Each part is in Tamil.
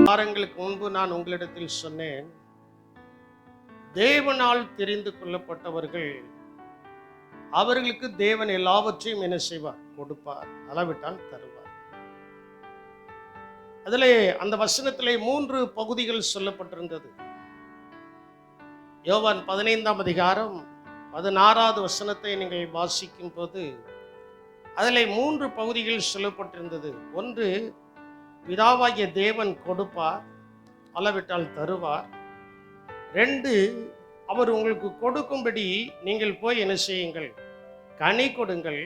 வாரங்களுக்கு முன்பு நான் உங்களிடத்தில் சொன்னேன், தேவனால் தெரிந்து கொள்ளப்பட்டவர்கள், அவர்களுக்கு தேவன் எல்லாவற்றையும் என்ன செய்வார்? கொடுப்பார், அளவிட்டால் தருவார். அதிலே அந்த வசனத்திலே 3 பகுதிகள் சொல்லப்பட்டிருந்தது. யோவான் 15ஆம் அதிகாரம் 16வது வசனத்தை நீங்கள் வாசிக்கும் போது அதிலே 3 பகுதிகள் சொல்லப்பட்டிருந்தது. ஒன்று, பிதாவாகிய தேவன் கொடுப்பார், அளவிட்டால் தருவார். 2, அவர் உங்களுக்கு கொடுக்கும்படி நீங்கள் போய் என்ன செய்யுங்கள்? கனி கொடுங்கள்.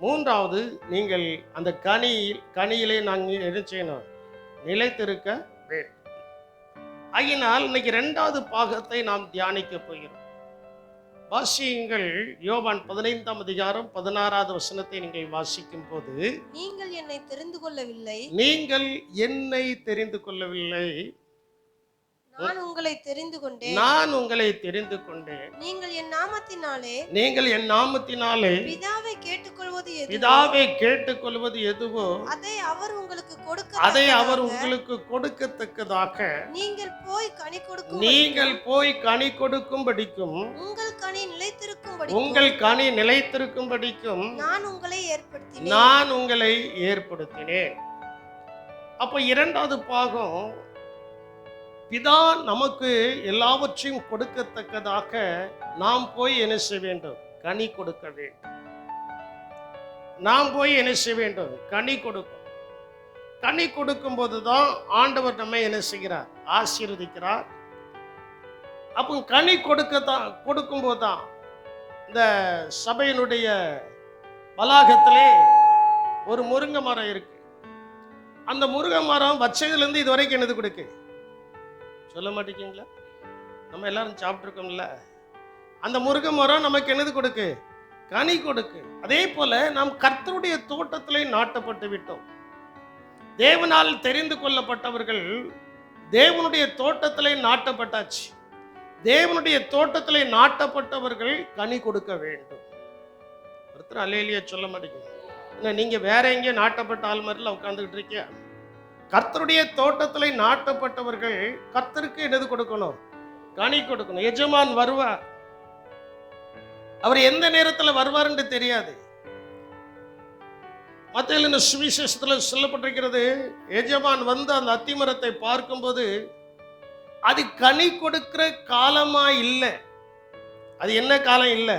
3வது, நீங்கள் அந்த கனியிலே நாங்கள் என்ன செய்யணும்? நிலைத்திருக்க வேண்டும். ஆகினால் இன்னைக்கு 2வது பாகத்தை நாம் தியானிக்க போகிறோம். வாசியுங்கள். யோவான் 15ஆம் அதிகாரம் 16வது வசனத்தை நீங்கள் வாசிக்கும் போது, நீங்கள் என்னை தெரிந்து கொள்ளவில்லை, நீங்கள் என்னை தெரிந்து கொள்ளவில்லை, நான் உங்களை தெரிந்து கொண்டேன். நான் உங்களை தெரிந்து கொண்டேன். நீங்கள் என் நாமத்தினாலே பிதாவை கேட்டுக்கொள்வது எதுவோ அதை அவர் உங்களுக்கு கொடுக்கத்தக்கதாக நீங்கள் போய் கனி கொடுக்கும்படிக்கும் உங்கள் கனி நிலைத்திருக்கும்படிக்கும் நான் உங்களை ஏற்படுத்தினேன். அப்ப 2வது பாகம், பிதா நமக்கு எல்லாவற்றையும் கொடுக்கத்தக்கதாக நாம் போய் என்ன செய்ய வேண்டும்? கனி கொடுக்க வேண்டும். நாம் போய் என்ன செய்ய வேண்டும்? கனி கொடுக்கும். கனி கொடுக்கும் போதுதான் ஆண்டவர் நம்மை என்ன செய்கிறார்? ஆசீர்வதிக்கிறார். அப்போ கனி கொடுக்கும் போதுதான் இந்த சபையினுடைய வளாகத்திலே ஒரு முருங்கை மரம் இருக்கு. அந்த முருங்கை மரம் வச்சதுலேருந்து இது வரைக்கும் என்னது கொடுக்கு? சொல்ல மாட்டேங்கீங்களா? நம்ம எல்லாரும் சாப்பிட்டுருக்கோம்ல. அந்த முருங்கை மரம் நமக்கு என்னது கொடுக்கு? கனி கொடுக்கு. அதே போல நாம் கர்த்தருடைய தோட்டத்திலே நாட்டப்பட்டு விட்டோம். தேவனால் தெரிந்து கொள்ளப்பட்டவர்கள் தேவனுடைய தோட்டத்திலே நாட்டப்பட்டாச்சு. தேவனுடைய தோட்டத்திலே நாட்டப்பட்டவர்கள் கனி கொடுக்க வேண்டும். ஒருத்தர் அல்லேலூயா சொல்ல மாட்டேங்குது. நீங்க வேற எங்கேயும் நாட்டப்பட்ட ஆள் மாதிரிலாம் உட்கார்ந்துகிட்டு இருக்கியா? கர்த்தருடைய தோட்டத்திலே நாட்டப்பட்டவர்கள் கர்த்தருக்கு என்னது கொடுக்கணும்? கனி கொடுக்கணும். எஜமான் வருவார். அவர் எந்த நேரத்தில் வருவார் என்று தெரியாது. மத்தேயு சுவிசேஷத்தில் சொல்லப்பட்டிருக்கிறது, எஜமான் வந்து அந்த அத்திமரத்தை பார்க்கும்போது அது கனி கொடுக்கிற காலமா இல்லை. அது என்ன காலம் இல்லை?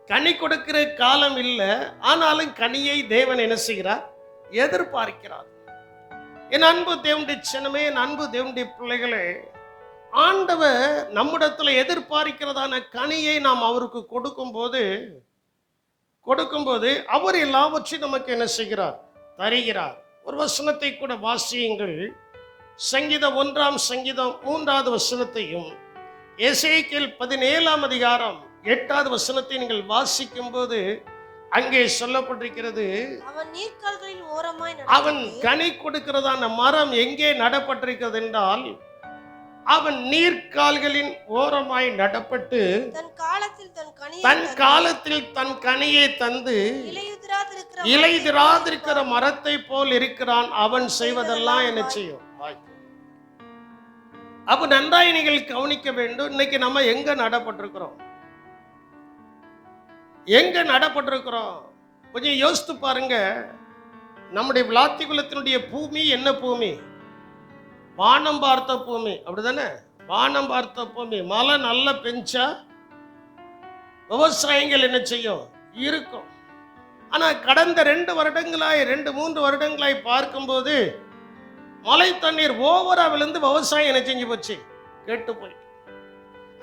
கனி கொடுக்கிற காலம் இல்லை. ஆனாலும் கனியை தேவன் என்ன செய்கிறார்? எதிர்பார்க்கிறார். என் அன்பு தேவனுடைய சின்னமே, என் அன்பு தேவனுடைய பிள்ளைகளே, ஆண்டவர் நம்மிடத்துல எதிர்பார்க்கிறதான கனியை நாம் அவருக்கு கொடுக்கும்போது அவர் எல்லாவற்றையும் நமக்கு என்ன செய்கிறார்? தருகிறார். ஒரு வசனத்தை கூட வாசியுங்கள். சங்கீதம் 1ஆம் சங்கீதம் 3வது வசனத்தையும் எசேக்கியேல் 17ஆம் அதிகாரம் 8வது வசனத்தை நீங்கள் வாசிக்கும் போது அங்கே சொல்லப்பட்டிருக்கிறது, அவன் கனி கொடுக்கிறதான மரம் எங்கே நடப்பட்டிருக்கிறது என்றால், அவன் நீர்க்கால்களின் ஓரமாய் நடப்பட்டு தன் காலத்தில் தன் கனியை தந்து இலையுதிராதிருக்கிற மரத்தை போல் இருக்கிறான். அவன் செய்வதெல்லாம் என்ன செய்யும்? அப்ப நன்றாய் நீங்கள் கவனிக்க வேண்டும். இன்னைக்கு நம்ம எங்க நடப்பட்டிருக்கிறோம்? கொஞ்சம் யோசித்து பாருங்க. நம்முடைய விளாத்திகுலத்தினுடைய பூமி என்ன பூமி? வானம் பார்த்த பூமி, அப்படிதானே? வானம் பார்த்த பூமி. மழை நல்லா பெஞ்சா விவசாயங்கள் என்ன செய்யும்? இருக்கும். ஆனா கடந்த 2-3 வருடங்களாய் பார்க்கும்போது மழை தண்ணீர் ஓவரா விழுந்து விவசாயம் என்ன செஞ்சு போச்சு? கெட்டு போயிட்டு.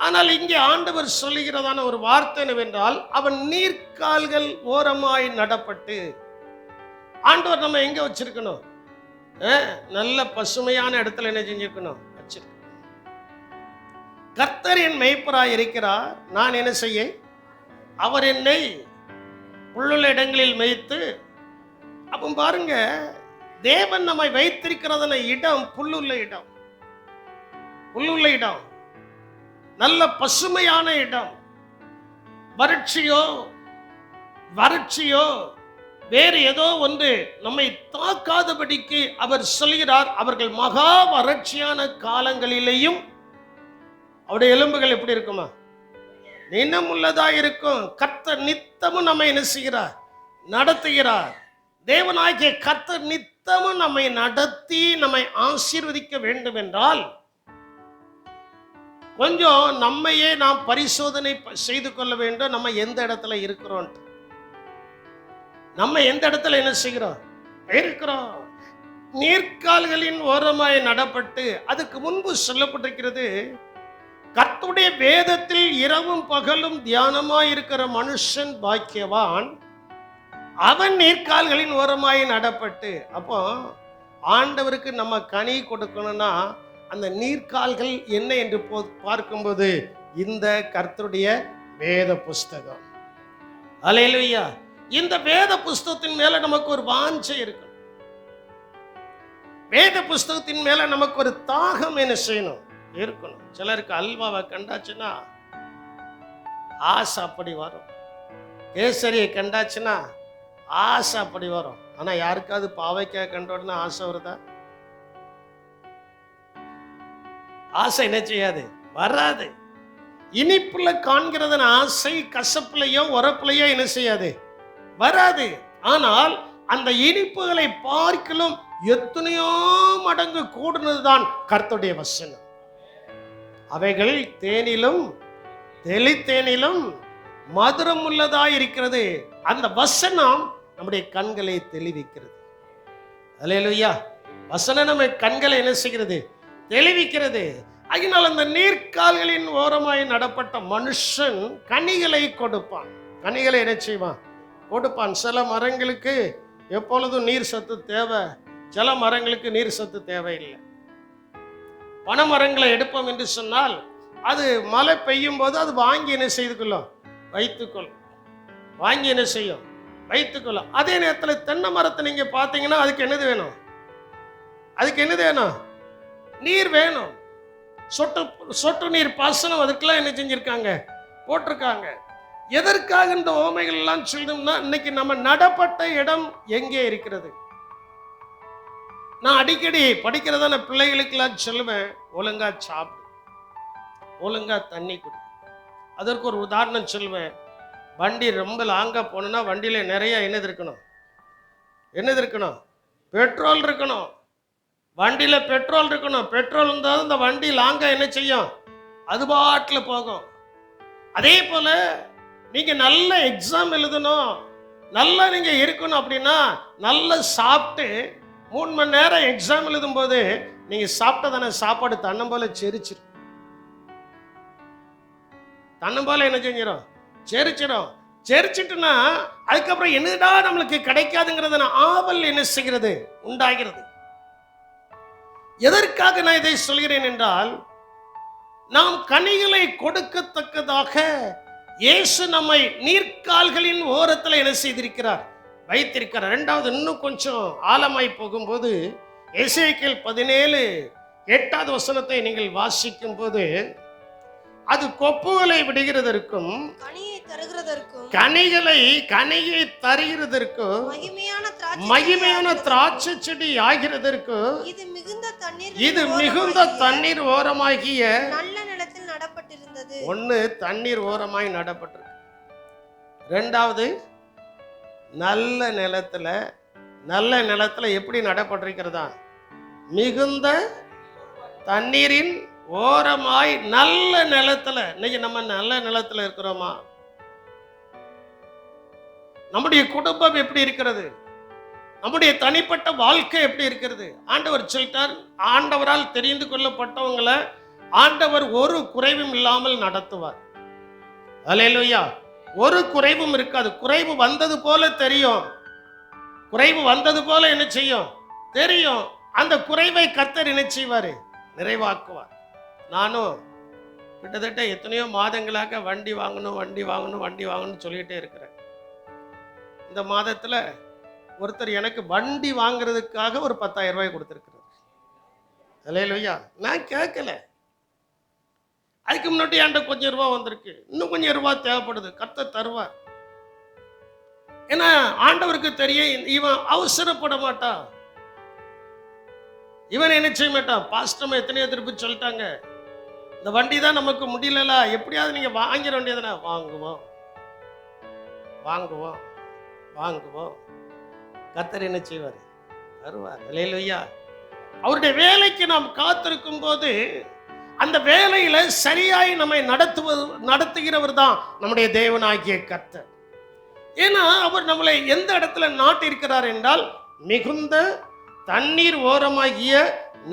ஆனால் இங்கே ஆண்டவர் சொல்லுகிறதான ஒரு வார்த்தை என்னவென்றால், அவன் நீர்க்கால்கள் ஓரமாய் நடப்பட்டு. ஆண்டவர் நம்ம எங்க வச்சிருக்கணும்? நல்ல பசுமையான இடத்துல என்ன செஞ்சிருக்கணும்? வச்சிருக்கணும். கர்த்தர் என் மேய்ப்பராய் இருக்கிறார், நான் என்ன செய்ய? அவர் என்னை புல்லுள்ள இடங்களில் மேய்த்து. அப்போ பாருங்க, தேவன் நம்மை வைத்திருக்கிறதான இடம் புல்லுள்ள இடம். நல்ல பசுமையான இடம். வறட்சியோ வேறு ஏதோ ஒன்று நம்மை தாக்காதபடிக்கு அவர் சொல்கிறார். அவர்கள் மகா வறட்சியான காலங்களிலேயும் அவருடைய எலும்புகள் எப்படி இருக்குமா? நினமுள்ளதா இருக்கும். கர்த்தர் நித்தமும் நம்மை என்ன செய்கிறார்? நடத்துகிறார். தேவனாகிய கர்த்தர் நித்தமும் நம்மை நடத்தி நம்மை ஆசீர்வதிக்க வேண்டும் என்றால் கொஞ்சம் நம்மையே நாம் பரிசோதனை செய்து கொள்ள வேண்டும். நம்ம எந்த இடத்துல இருக்கிறோம், நம்ம எந்த இடத்துல என்ன செய்கிறோம் இருக்கிறோம். நீர்க்கால்களின் ஓரமாய் நடப்பட்டு, அதுக்கு முன்பு சொல்லப்பட்டிருக்கிறது, கர்த்தருடைய வேதத்தில் இரவும் பகலும் தியானமாய் இருக்கிற மனுஷன் பாக்கியவான், அவன் நீர்க்கால்களின் ஓரமாய் நடப்பட்டு. அப்போ ஆண்டவருக்கு நம்ம கனி கொடுக்கணும்னா அந்த நீர்க்கால்கள் என்ன என்று பார்க்கும்போது இந்த கர்த்தருடைய வேத புஸ்தகம். அல்லேலூயா. இந்த வேத புஸ்தகத்தின் மேல நமக்கு ஒரு வாஞ்சை இருக்கணும். வேத புஸ்தகத்தின் மேல நமக்கு ஒரு தாகம் என்ன செய்யணும் இருக்கணும். சிலருக்கு அல்வாவை கண்டாச்சுன்னா ஆசை அப்படி வரும், கேசரியை கண்டாச்சுன்னா ஆசை அப்படி வரும். ஆனா யாருக்காவது பாவைக்காய் கண்ட உடனே ஆசை வருதா? ஆசை என்ன செய்யாது, வராது. இனிப்புல காண்கிறதன் ஆசை கசப்புலையோ உரப்புலையோ என்ன செய்யாது, வராது. ஆனால் அந்த இனிப்புகளை பார்க்கலும் எத்தனையோ மடங்கு கூடுனதுதான் கர்த்தருடைய வசனம். அவைகள் தேனிலும் தெளித்தேனிலும் மதுரம் உள்ளதாய் இருக்கிறது. அந்த வசனம் நம்முடைய கண்களை தெளிவிக்கிறது. அல்லேலூயா. வசனம் நம்ம கண்களை என்ன செய்கிறது, தெளிவிக்கிறது. அதனால் அந்த நீர்க்கால்களின் ஓரமாய் நடப்பட்ட மனுஷன் கனிகளை கொடுப்பான். கனிகளை என்ன செய்வான், கொடுப்பான். சில மரங்களுக்கு எப்பொழுதும் நீர் சத்து தேவை, சில மரங்களுக்கு நீர் சத்து தேவையில்லை. பனைமரங்களை எடுப்போம் என்று சொன்னால் அது மழை பெய்யும் போது அது வாங்கி என்ன செய்து கொள்ளும், வைத்துக்கொள்ளும். வாங்கி என்ன செய்யும், வைத்துக்கொள்ளும். அதே நேரத்தில் தென்னை மரத்தை நீங்க பார்த்தீங்கன்னா அதுக்கு என்னது வேணும், அதுக்கு என்னது வேணும், நீர் வேணும். சொட்டு சொட்டு நீர் பாசனம் அதுக்கெல்லாம் என்ன செஞ்சிருக்காங்க, போட்டிருக்காங்க. எதற்காக இந்த ஓமைகள் எல்லாம் சொல்லணும்னா, இன்னைக்கு நம்ம நடப்பட்ட இடம் எங்கே இருக்கிறது. நான் அடிக்கடி படிக்கிறதா நான் பிள்ளைகளுக்கெல்லாம் சொல்லுவேன், ஒழுங்கா சாப்பிடு, ஒழுங்கா தண்ணி குடி. அதற்கு ஒரு உதாரணம் சொல்லுவேன். வண்டி ரொம்ப லாங்கா போனோம்னா வண்டியில நிறைய என்னது இருக்கணும், என்னது இருக்கணும், பெட்ரோல் இருக்கணும். வண்டியில பெட்ரோல் இருக்கணும். பெட்ரோல் இருந்தாலும் இந்த வண்டி லாங்கா என்ன செய்யும், அது பாட்டில் போகும். அதே போல நீங்க நல்ல எக்ஸாம் எழுதணும், நல்லா நீங்க இருக்கணும் அப்படின்னா நல்லா சாப்பிட்டு 3 மணி நேரம் எக்ஸாம் எழுதும் போது நீங்க சாப்பிட்டதான சாப்பாடு தன்னம் போல செரிச்சிடும். தன்னம் போல என்ன செஞ்சிடும், செரிச்சிடும். செரிச்சிட்டுனா அதுக்கப்புறம் என்னடா நம்மளுக்கு கிடைக்காதுங்கிறத ஆவல் என்ன செய்கிறது, உண்டாகிறது. எதற்காக நான் இதை சொல்கிறேன் என்றால், நாம் கனிகளை கொடுக்கத்தக்கதாக இயேசு நம்மை நீர்க்கால்களின் ஓரத்தில் என்ன செய்திருக்கிறார், வைத்திருக்கிறார். இரண்டாவது இன்னும் கொஞ்சம் ஆழமாய் போகும்போது எசேக்கியேல் 17:8 வசனத்தை நீங்கள் வாசிக்கும் போது, அது கொப்புகளை விடுகிறதற்கும் கனியை தருகிறதற்கும் மகிமையான திராட்சை செடி ஆகிறதற்கும் இது மிகுந்த தண்ணீர் ஓரமாகிய நல்ல நிலத்தில் நடப்பட்டிருந்தது. ஒன்று தண்ணீர் ஓரமாய் நடப்பட்டிருக்கு. இரண்டாவது நல்ல நிலத்துல, நல்ல நிலத்துல எப்படி நடப்பட்டிருக்கிறதா, மிகுந்த தண்ணீரின் ஓரமாய் நல்ல நிலத்துல. இன்னைக்கு நம்ம நல்ல நிலத்துல இருக்கிறோமா? நம்முடைய குடும்பம் எப்படி இருக்கிறது, நம்முடைய தனிப்பட்ட வாழ்க்கை எப்படி இருக்கிறது? ஆண்டவர் சொல்லிட்டார், ஆண்டவரால் தெரிந்து கொள்ளப்பட்டவங்களை ஆண்டவர் ஒரு குறைவும் இல்லாமல் நடத்துவார். அல்லேலூயா. ஒரு குறைவும் இருக்காது. குறைவு வந்தது போல தெரியும், குறைவு வந்தது போல என்ன செய்யும் தெரியும். அந்த குறைவை கர்த்தர் என்ன செய்வாரு, நிறைவாக்குவார். நானும் கிட்டத்தட்ட எத்தனையோ மாதங்களாக வண்டி வாங்கணும் சொல்லிட்டே இருக்கிறேன். இந்த மாதத்துல ஒருத்தர் எனக்கு வண்டி வாங்குறதுக்காக ஒரு 10,000 ரூபாய் கொடுத்திருக்கிறார். அல்லேலூயா. நான் கேட்கல. அதுக்கு முன்னாடி என்கிட்ட கொஞ்சம் ரூபா வந்திருக்கு, இன்னும் கொஞ்சம் ரூபா தேவைப்படுது, கர்த்தர் தருவார். ஏன்னா ஆண்டவருக்கு தெரியும் இவன் அவசரப்பட மாட்டான், இவன் என்ன செய்ய மாட்டான். பாஸ்டர் எத்தனையோ திருப்பி சொல்லிட்டாங்க, இந்த வண்டி தான் நமக்கு முடியல, எப்படியாவது நீங்க வாங்கிட வேண்டியதுனா. வாங்குவோம் வாங்குவோம் வாங்குவோம். கர்த்தர் என்ன செய்வார்? வருவார். அல்லேலூயா. அவருடைய வேலைக்கு நாம் காத்திருக்கும் போது அந்த வேலையில சரியாய் நம்மை நடத்துகிறவர் தான் நம்முடைய தேவனாகிய கர்த்தர். ஏன்னா அவர் நம்மளை எந்த இடத்துல நாட்டிருக்கிறார் என்றால், மிகுந்த தண்ணீர் ஓரமாகிய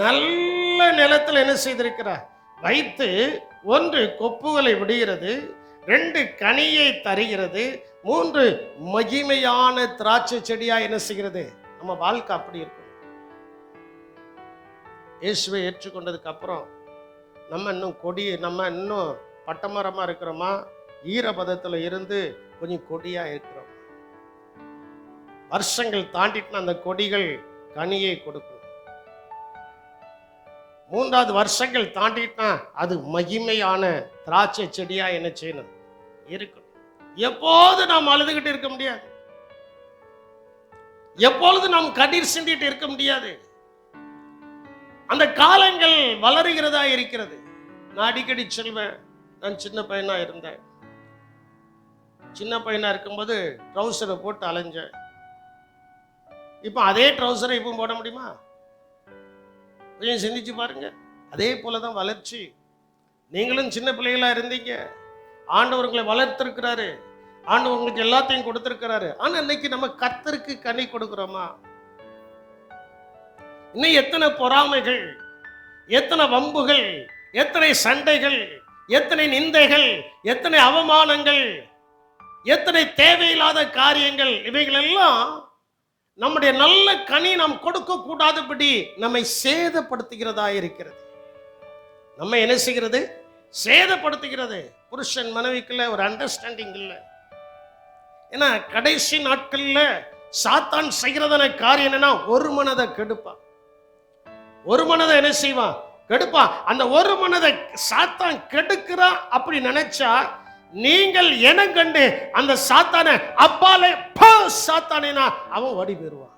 நல்ல நிலத்தில் என்ன செய்திருக்கிறார்? வைத்து, 1 கொப்புகளை விடுகிறது, 2 கனியை தருகிறது, 3 மகிமையான திராட்சை செடியா என்ன செய்கிறது? நம்ம வாழ்க்கை அப்படி இருக்கும். இயேசுவை ஏற்றுக்கொண்டதுக்கு அப்புறம் நம்ம இன்னும் பட்டமரமா இருக்கிறோமா, ஈரபதத்துல இருந்து கொஞ்சம் கொடியா இருக்கிறோம். வருஷங்கள் தாண்டிட்டு அந்த கொடிகள் கனியை கொடுக்கும். 3வது வருஷங்கள் தாண்டிட்டா அது மகிமையான திராட்சை செடியா என்ன செய்யணும்? இருக்கணும். எப்போது நாம் அழுதுகிட்டு இருக்க முடியாது, எப்பொழுது நாம் கண்ணீர் சிந்திட்டு இருக்க முடியாது. அந்த காலங்கள் வளருகிறதா இருக்கிறது. நான் அடிக்கடி சொல்வேன், நான் சின்ன பையனா இருந்தேன். சின்ன பையனா இருக்கும்போது ட்ரௌசரை போட்டு அலைஞ்சேன். இப்போ அதே ட்ரௌசரை இப்போ போட முடியுமா? கொஞ்சம் சிந்திச்சு பாருங்க. அதே போலதான் வளர்ச்சி. நீங்களும் சின்ன பிள்ளைகளா இருந்தீங்க, ஆண்டவர் உங்களை வளர்த்திருக்கிறாரு, ஆண்டவர் உங்களுக்கு எல்லாத்தையும் கொடுத்திருக்கிறாரு. ஆனா இன்னைக்கு நம்ம கர்த்தருக்கு கனி கொடுக்கிறோமா? இன்னும் எத்தனை பொறாமைகள், எத்தனை வம்புகள், எத்தனை சண்டைகள், எத்தனை நிந்தைகள், எத்தனை அவமானங்கள், எத்தனை தேவையில்லாத காரியங்கள், இவைகள் எல்லாம் நம்முடைய நல்ல கனி நாம் கொடுக்க கூடாதபடி நம்மை சேதப்படுத்துகிறதா இருக்கிறது. நம்ம என்ன செய்கிறது? சேதப்படுத்துகிறது. புருஷன் மனைவிக்குள்ள ஒரு அண்டர்ஸ்டாண்டிங் இல்லை. ஏன்னா கடைசி நாட்கள்ல சாத்தான் செய்கிறதான காரியம் என்னன்னா, ஒரு மனதை கெடுப்பான். ஒரு மனதை என்ன செய்வான்? கெடுப்பான். அந்த ஒரு மனதை சாத்தான் கெடுக்கிறான் அப்படி நினைச்சா, நீங்கள் என கண்டு அந்த சாத்தானை அப்பாலே சாத்தானேனா அவன் ஓடி போயிருவான்.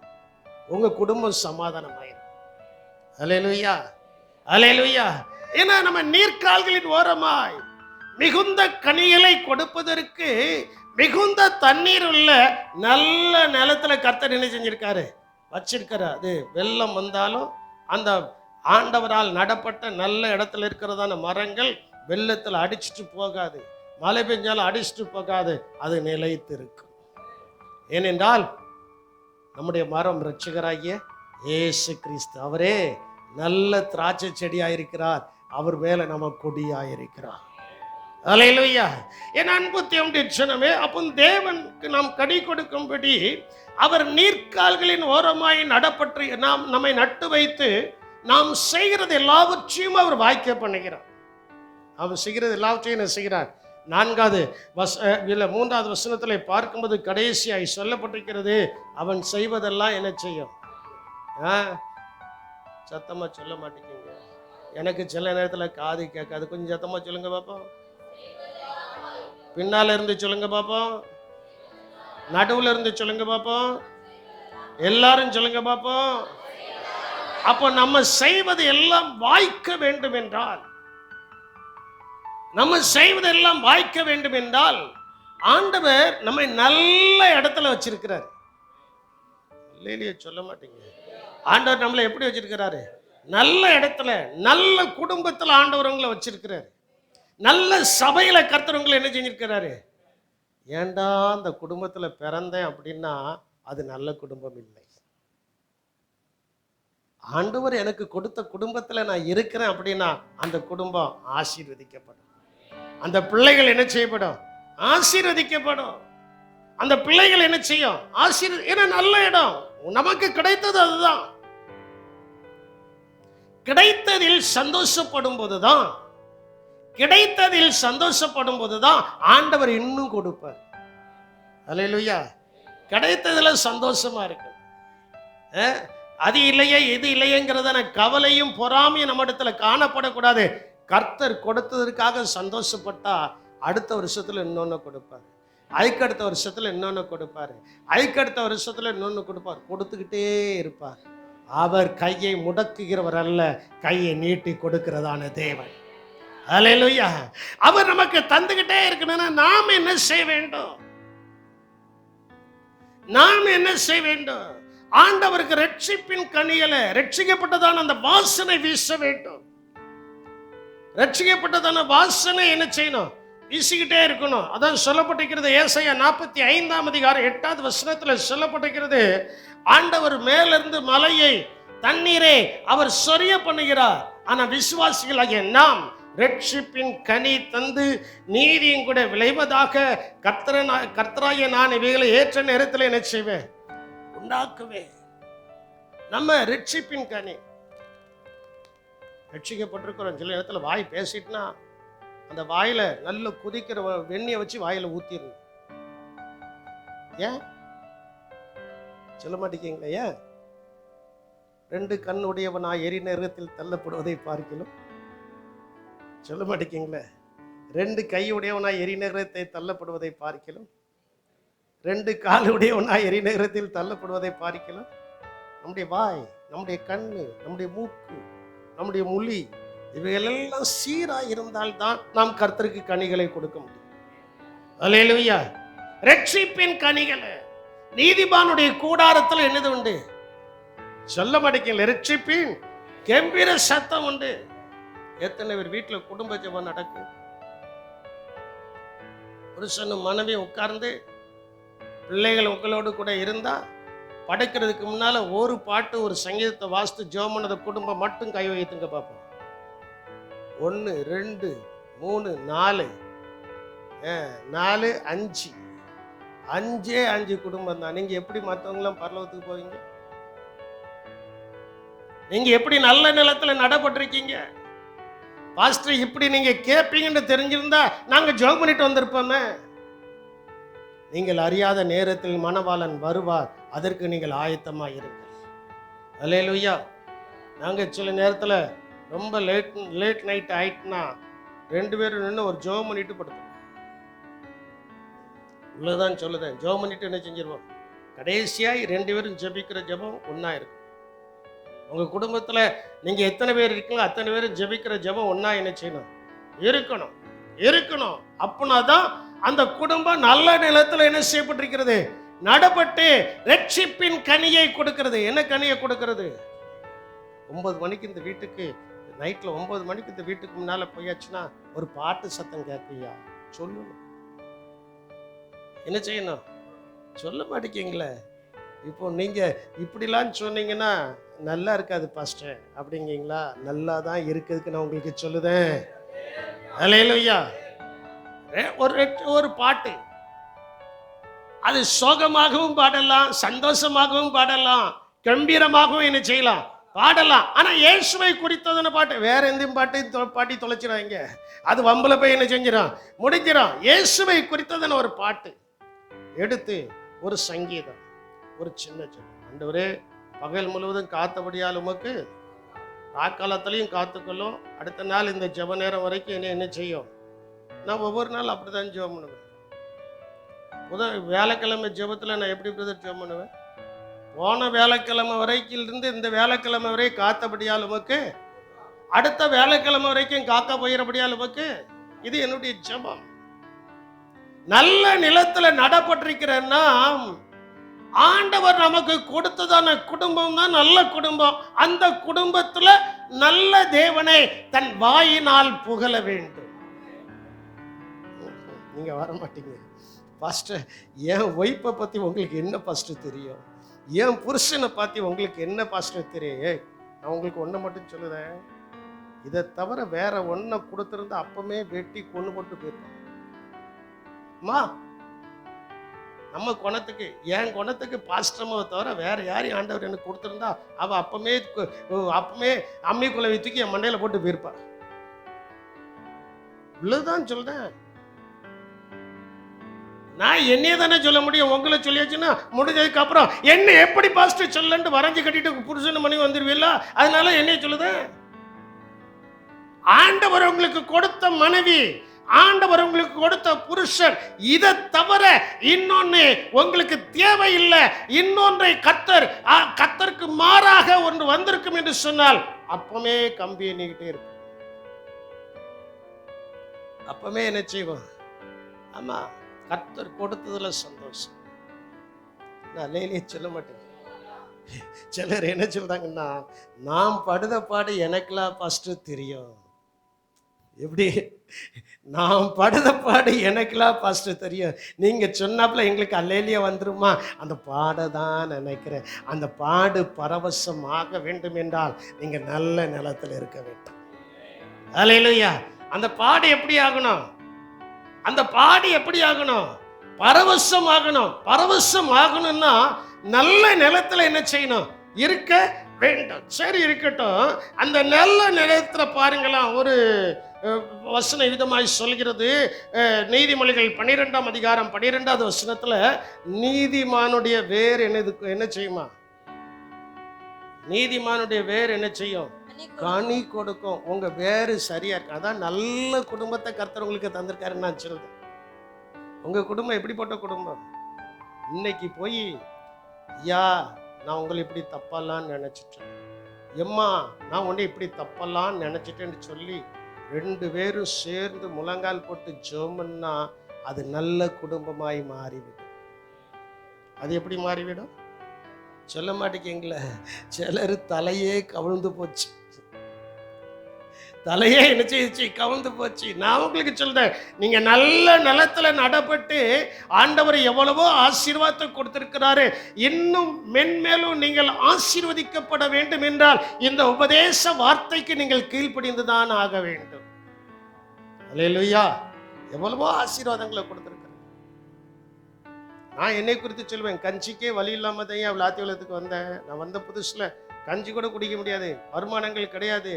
உங்க குடும்பம் சமாதானமாயிரும். அல்லேலூயா, அல்லேலூயா. ஏன்னா நம்ம நீர்க்கால்களின் ஓரமாய் மிகுந்த கனிகளை கொடுப்பதற்கு மிகுந்த தண்ணீர் உள்ள நல்ல நிலத்துல கர்த்தர் என்ன செஞ்சிருக்காரு? வச்சிருக்காரு. அது வெள்ளம் வந்தாலும் அந்த ஆண்டவரால் நடப்பட்ட நல்ல இடத்துல இருக்கிறதான மரங்கள் வெள்ளத்தில் அடிச்சுட்டு போகாது, மழை பெஞ்சாலும் அடிச்சுட்டு போகாது, அது நிலைத்து இருக்கும். ஏனென்றால் நம்முடைய மரம் இரட்சகராகிய இயேசு கிறிஸ்து, அவரே நல்ல திராட்சை செடியாயிருக்கிறார், அவர் மேல நம்ம கொடியாயிருக்கிறார். அல்லேலூயா. என் அன்பு தேவனுடைய ஜனமே, அப்போ தேவனுக்கு நாம் கனி கொடுக்கும்படி அவர் நீர்க்கால்களின் ஓரமாய் நடப்பற்றி நம்மை நட்டு வைத்து நாம் செய்கிறது எல்லாவற்றையும் அவர் வாய்க்க பண்ணுகிறார். அவர் செய்கிறது எல்லாவற்றையும் என்ன செய்கிறார்? 4வது 3வது வசனத்தில் பார்க்கும்போது கடைசியாய் சொல்லப்பட்டிருக்கிறது, அவன் செய்வதெல்லாம் என்ன செய்யும்? சத்தமா சொல்ல மாட்டேங்க. எனக்கு சில நேரத்தில் காது கேட்காது. கொஞ்சம் சத்தமா சொல்லுங்க பாப்போம். பின்னால இருந்து சொல்லுங்க பாப்போம். நடுவுல இருந்து சொல்லுங்க பாப்போம். எல்லாரும் சொல்லுங்க பாப்போம். அப்போ நம்ம செய்வது எல்லாம் வாய்க்க வேண்டும் என்றால், நம்ம செய்வதெல்லாம் வாய்க்க வேண்டும் என்றால் ஆண்டவர் நம்மை நல்ல இடத்துல வச்சிருக்கிறார். இல்லையே சொல்ல மாட்டீங்க. ஆண்டவர் நம்மளை எப்படி வச்சிருக்கிறாரு? நல்ல இடத்துல, நல்ல குடும்பத்தில் ஆண்டவர் உங்களை வச்சிருக்கிறாரு. நல்ல சபையில கர்த்தர் உங்களை என்ன செஞ்சிருக்கிறாரு? ஏண்டா அந்த குடும்பத்துல பிறந்தேன் அப்படின்னா அது நல்ல குடும்பம் இல்லை. ஆண்டவர் எனக்கு கொடுத்த குடும்பத்துல நான் இருக்கிறேன் அப்படின்னா அந்த குடும்பம் ஆசீர்வதிக்கப்படும். அந்த பிள்ளைகள் என்ன செய்யப்படும்? ஆசீர்வதிக்கப்படும். அந்த பிள்ளைகள் என்ன செய்யும்? ஏன்னா நல்ல இடம் நமக்கு கிடைத்தது. அதுதான் கிடைத்ததில் சந்தோஷப்படும் போதுதான், கிடைத்ததில் சந்தோஷப்படும் போதுதான் ஆண்டவர் இன்னும் கொடுப்பார். அல்லேலூயா. கிடைத்ததுல சந்தோஷமா இருக்கு. அது இல்லையே இது இல்லையேங்கிறதான கவலையும் பொறாமையும் நம்ம இடத்துல காணப்படக்கூடாது. கர்த்தர் கொடுத்ததற்காக சந்தோஷப்பட்டா அடுத்த வருஷத்துல இன்னொன்னு கொடுப்பார். அதுக்கடுத்த வருஷத்துல இன்னொன்னு கொடுப்பாரு, அதுக்கடுத்த வருஷத்துல இன்னொன்னு கொடுப்பார், கொடுத்துக்கிட்டே இருப்பார். அவர் கையை முடக்குகிறவர் அல்ல, கையை நீட்டி கொடுக்கிறதான தேவன். அல்லேலூயா. அவர் நமக்கு தந்துகிட்டே இருக்கணும்னா நாம் என்ன செய்ய வேண்டும்? நாம் என்ன செய்ய வேண்டும்? ஆண்டவருக்கு ரட்சிப்பின் கனிகளை, ரட்சிக்கப்பட்டதான அந்த வாசனை வீச வேண்டும். ரட்சிக்கப்பட்டதான வாசனை என்ன செய்யணும்? வீசிக்கிட்டே இருக்கணும். அதான் சொல்லப்பட்டிருக்கிறது. ஏசாயா 45:8 சொல்லப்பட்டிருக்கிறது, ஆண்டவர் மேலிருந்து மலையை தண்ணீரை அவர் சொரிய பண்ணுகிறார், ஆனா விசுவாசிகளாகிய நாம் ரட்சிப்பின் கனி தந்து நீதியும் கூட விளைவதாக கர்த்தராகிய நான் இவைகளை ஏற்ற நேரத்தில் என்ன செய்வேன்? உண்டாக்குவேன். நம்ம ரட்சிப்பின் கனி ரட்சிக்கப்பட்டிருக்கிறோம். சில இடத்துல வாய் பேசிட்டுனா அந்த வாயில நல்ல குதிக்கிற வெண்ணியை வச்சு வாயில ஊத்திரு. ஏன் சொல்ல மாட்டேங்கீங்களா? ஏன்? 2 கண்ணுடையவனா எரி நரகத்தில் தள்ளப்படுவதை பார்க்கலாம். சொல்ல மாட்டேங்கீங்களா? 2 கையுடையவனா எரி நரகத்தை தள்ளப்படுவதை பார்க்கலாம். 2 காலுடையவனா எரி நரகத்தில் தள்ளப்படுவதை பார்க்கலாம். நம்முடைய வாய், நம்முடைய கண்ணு, நம்முடைய மூக்கு, நம்முடைய மொழி இவைகளெல்லாம் சீராக இருந்தால்தான் நாம் கர்த்தருக்கு கனிகளை கொடுக்க முடியும். அல்லேலூயா. ரட்சிப்பின் கனிகளை நீதிமானுடைய கூடாரத்தில் என்னது உண்டு? சொல்ல மாட்டேங்கல. ரட்சிப்பின் கம்பீர சத்தம் உண்டு. எத்தனை பேர் வீட்டில் குடும்ப ஜெபம் நடக்கும்? புருஷனும் மனைவி உட்கார்ந்து பிள்ளைகள் உங்களோடு கூட இருந்தா படைக்கிறதுக்கு முன்னால ஒரு பாட்டு ஒரு சங்கீதத்தை வாசித்து ஜெபம் பண்ணத குடும்பம் மட்டும் கை வைத்துங்க பார்ப்போம். 1 2 3 4 4 5 5 குடும்பம் தான். நீங்க எப்படி மற்றவங்களாம் பரலோகத்துக்கு போவீங்க? நீங்க எப்படி நல்ல நிலத்துல நடப்பட்டிருக்கீங்க? பாஸ்டர் இப்படி நீங்க கேட்பீங்கன்னு தெரிஞ்சிருந்தா நாங்க ஜெபம் பண்ணிட்டு வந்திருப்போமே. நீங்கள் அறியாத நேரத்தில் மணவாளன் வருவார், அதற்கு நீங்கள் ஆயத்தமா இருங்கள். அல்லேலூயா. நாங்க சில நேரத்துல ரொம்ப லேட் நைட் ஆயிட்டுனா 2 பேரும் நின்று ஒரு ஜெபம் பண்ணிட்டு படுத்தோம். உள்ளதான் சொல்லுதேன். ஜெபம் பண்ணிட்டு என்ன செஞ்சிருவோம்? கடைசியாய் 2 பேரும் ஜெபிக்கிற ஜெபம் ஒன்னா இருக்கும். உங்க குடும்பத்துல நீங்க எத்தனை பேர் இருக்கீங்களோ அத்தனை பேரும் ஜெபிக்கிற ஜெபம் ஒன்னா என்ன செய்யணும்? இருக்கணும். அப்படின்னாதான் அந்த குடும்பம் நல்ல நிலத்துல என்ன செய்யப்பட்டிருக்கிறது? நடப்பட்டு ரட்சிப்பின் கனியை கொடுக்கிறது. என்ன கனியை கொடுக்கிறது? 9 மணிக்கு இந்த வீட்டுக்கு, நைட்ல 9 மணிக்கு இந்த வீட்டுக்கு முன்னால போயாச்சுன்னா ஒரு பாட்டு சத்தம் கேட்பியா? சொல்லணும். என்ன செய்யணும்? சொல்ல மாட்டேங்கீங்களே. இப்போ நீங்க இப்படிலாம் சொன்னீங்கன்னா நல்லா இருக்காது பாஸ்டர் அப்படிங்கீங்களா? நல்லா தான் இருக்கிறதுக்கு நான் உங்களுக்கு சொல்லுதேன். அல்லேலூயா. ஒரு பாட்டு அது சோகமாகவும் பாடலாம், சந்தோஷமாகவும் பாடலாம், கம்பீரமாகவும் என்ன செய்யலாம்? பாடலாம். ஆனா இயேசுவை குறித்ததான பாட்டு வேற எந்த பாட்டி தொலைச்சிடாங்க. அது வம்புல போய் என்ன செஞ்சிடும்? முடிஞ்சிடும். இயேசுவை குறித்ததான ஒரு பாட்டு எடுத்து ஒரு சங்கீதம், ஒரு சின்ன ஆண்டவரே பகல் முழுவதும் காத்தபடியால் உமக்கு ராக்காலத்திலையும் காத்துக்கொள்ளும். அடுத்த நாள் இந்த ஜெப நேரம் வரைக்கும் என்ன செய்யும்? நான் ஒவ்வொரு நாள் அப்படிதான் ஜெபம் பண்ணுவேன். வியாழக்கிழமை ஜெபத்தில் நான் எப்படி ஜெபம் பண்ணுவேன்? போன வியாழக்கிழமை வரைக்கும் இருந்து இந்த வியாழக்கிழமை வரை காத்தபடியால் உமக்கு, அடுத்த வியாழக்கிழமை வரைக்கும் காக்க போயிறபடியால் உமக்கு. இது என்னுடைய ஜெபம். நல்ல நிலத்துல நடப்பட்டிருக்கிறன்னா ஆண்டவர் நமக்கு கொடுத்ததான குடும்பம் தான் நல்ல குடும்பம். அந்த குடும்பத்துல நல்ல தேவனை தன் வாயினால் புகழ வேண்டும். நீங்க வர மாட்டீங்க. பாஸ்டர் என் ஒய்ஃபை பத்தி உங்களுக்கு என்ன பாஸ்டர் தெரியும்? என் புருஷனை பத்தி உங்களுக்கு என்ன பாஸ்டர் தெரியும்? நான் உங்களுக்கு ஒன்றை மட்டும் சொல்லுறேன். இதை தவிர வேற ஒன்றை கொடுத்துருந்தா அப்பமே வெட்டி கொண்டு போட்டு போயிருப்பான். நம்ம குணத்துக்கு, என் குணத்துக்கு பாஸ்டர்மாவை தவிர வேற யாரையும் ஆண்டவர் எனக்கு கொடுத்துருந்தா அவ அப்பமே அம்மி குலவை தூக்கி என் மண்டையில போட்டு போயிருப்பா. இவ்வளவுதான் சொல்றேன். நான் என்னையே தானே சொல்ல முடியும். உங்களை சொல்லியாச்சுன்னா முடிஞ்சதுக்கு அப்புறம் என்ன எப்படி பாஸ்டர் சொல்லு வரைஞ்சு கட்டிட்டு புருஷன் மணி வந்துருவீல்ல, அதனால என்னைய சொல்லுதேன். ஆண்டவர் உங்களுக்கு கொடுத்த மனைவி ஆண்டவர் உங்களுக்கு கொடுத்த புருஷன் இதை தவிர இன்னொன்னு உங்களுக்கு தேவையில்லை, இன்னொன்றை கர்த்தருக்கு மாறாக ஒன்று வந்திருக்கும் என்று சொன்னால் அப்பமே கம்பி எண்ணிக்கிட்டே இருக்கும். அப்பமே என்ன செய்வோம்? ஆமா, கர்த்தர் கொடுத்ததுல சந்தோஷம். நான் லேலியே சொல்ல மாட்டேன். சிலர் என்ன சொல்றாங்கன்னா, நான் படுத பாடு எனக்குலாம் ஃபர்ஸ்ட் தெரியும். எப்படி? நான் படுத பாடு எனக்குலாம் ஃபர்ஸ்ட் தெரியும். நீங்க சொன்னாப்புல எங்களுக்கு அல்லேலியா வந்துருமா? அந்த பாட தான் நினைக்கிறேன். அந்த பாடு பரவசமாக வேண்டும் என்றால் நீங்க நல்ல நிலத்தில் இருக்க வேண்டும். அல்லேலூயா. அந்த பாடு எப்படி ஆகணும்? அந்த பாடு எப்படி ஆகணும்? பரவசம் ஆகணும். பரவசம் ஆகணும்னா நல்ல நிலத்துல என்ன செய்யணும்? இருக்க வேண்டும். சரி, இருக்கட்டும். அந்த நல்ல நிலத்துல பாருங்களாம், ஒரு வசன விதமாய் சொல்கிறது. நீதிமொழிகள் 12ஆம் அதிகாரம் 12வது வசனத்துல நீதிமானுடைய வேர் என்ன செய்யுமா? நீதிமானுடைய வேர் என்ன செய்யும்? கனி கொடுக்கும். உங்க வேறு சரியா இருக்கு. அதான் நல்ல குடும்பத்தை கர்த்தர் உங்களுக்கு தந்திருக்காருன்னு நான் சொல்றேன். உங்க குடும்பம் எப்படிப்பட்ட குடும்பம்? இன்னைக்கு போய் ஐயா நான் உங்களை இப்படி தப்பலான்னு நினைச்சிட்டேன், எம்மா நான் உன்னை இப்படி தப்பலான்னு நினைச்சிட்டேன்னு சொல்லி 2 பேரும் சேர்ந்து முழங்கால் போட்டு ஜெபம்னா அது நல்ல குடும்பமாய் மாறிவிடும். அது எப்படி மாறிவிடும்? சொல்ல மாட்டேங்கீங்களே. சிலர் தலையே கவிழ்ந்து போச்சு. தலையே என்ன செய்ச்சு? கவிழ்ந்து போச்சு. நான் உங்களுக்கு சொல்றேன், நீங்க நல்ல நிலத்துல நடப்பட்டு ஆண்டவர் எவ்வளவோ ஆசீர்வாதத்தை கொடுத்திருக்கிறாரு. இன்னும் மென்மேலும் நீங்கள் ஆசீர்வதிக்கப்பட வேண்டும் என்றால் இந்த உபதேச வார்த்தைக்கு நீங்கள் கீழ்ப்படிந்துதான் ஆக வேண்டும். அல்லேலூயா. எவ்வளவோ ஆசீர்வாதங்களை கொடுத்திருக்கிறார். நான் என்னை குறித்து சொல்வேன், கஞ்சிக்கே வழி இல்லாம தான் என் விளாத்தியலத்துக்கு வந்தேன். நான் வந்த புதுசுல கஞ்சி கூட குடிக்க முடியாது, வருமானங்கள் கிடையாது.